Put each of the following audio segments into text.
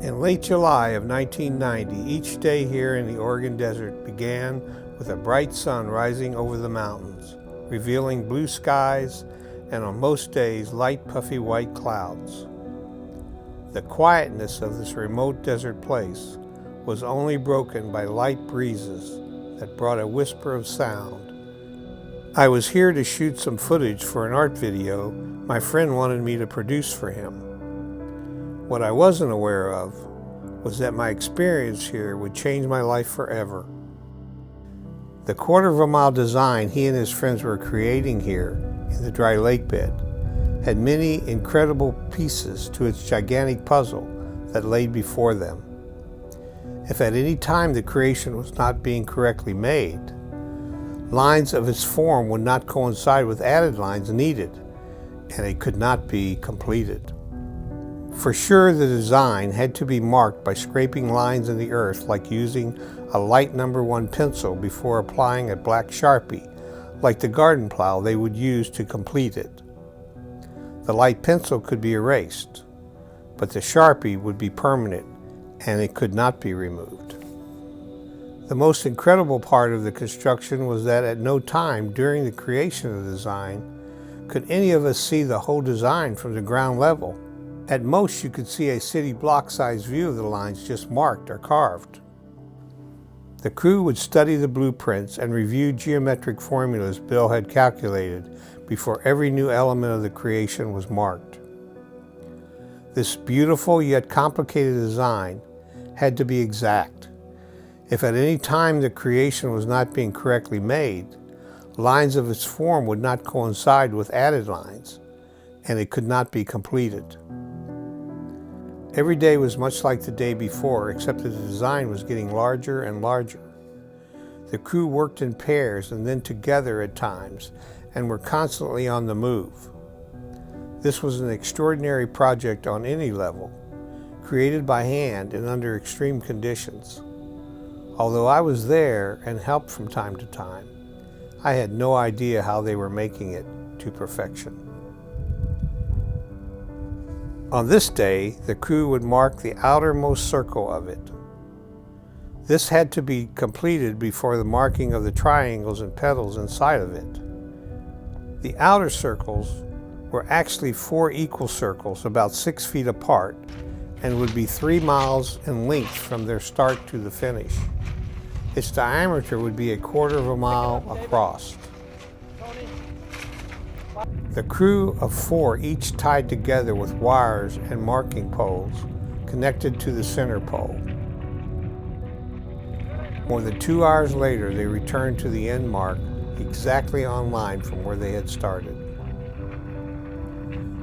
In late July of 1990, each day here in the Oregon desert began with a bright sun rising over the mountains, revealing blue skies and on most days light puffy white clouds. The quietness of this remote desert place was only broken by light breezes that brought a whisper of sound. I was here to shoot some footage for an art video my friend wanted me to produce for him. What I wasn't aware of was that my experience here would change my life forever. The quarter-of-a-mile design he and his friends were creating here in the dry lake bed had many incredible pieces to its gigantic puzzle that lay before them. If at any time the creation was not being correctly made, lines of its form would not coincide with added lines needed, and it could not be completed. For sure, the design had to be marked by scraping lines in the earth, like using a light number 1 pencil before applying a black Sharpie, like the garden plow they would use to complete it. The light pencil could be erased, but the Sharpie would be permanent and it could not be removed. The most incredible part of the construction was that at no time during the creation of the design could any of us see the whole design from the ground level. At most, you could see a city block-sized view of the lines just marked or carved. The crew would study the blueprints and review geometric formulas Bill had calculated before every new element of the creation was marked. This beautiful yet complicated design had to be exact. If at any time the creation was not being correctly made, lines of its form would not coincide with added lines, and it could not be completed. Every day was much like the day before, except that the design was getting larger and larger. The crew worked in pairs and then together at times, and were constantly on the move. This was an extraordinary project on any level, created by hand and under extreme conditions. Although I was there and helped from time to time, I had no idea how they were making it to perfection. On this day, the crew would mark the outermost circle of it. This had to be completed before the marking of the triangles and petals inside of it. The outer circles were actually 4 equal circles about 6 feet apart and would be 3 miles in length from their start to the finish. Its diameter would be 1/4 mile across. The crew of 4 each tied together with wires and marking poles connected to the center pole. More than 2 hours later, they returned to the end mark exactly on line from where they had started.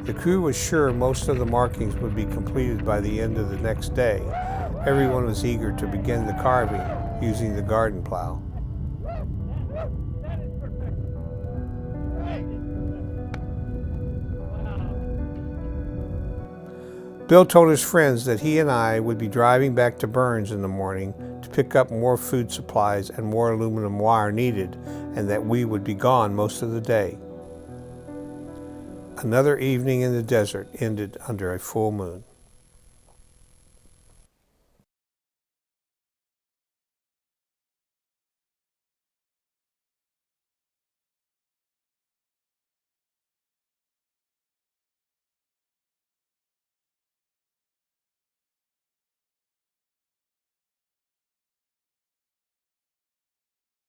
The crew was sure most of the markings would be completed by the end of the next day. Everyone was eager to begin the carving using the garden plow. Bill told his friends that he and I would be driving back to Burns in the morning to pick up more food supplies and more aluminum wire needed, and that we would be gone most of the day. Another evening in the desert ended under a full moon.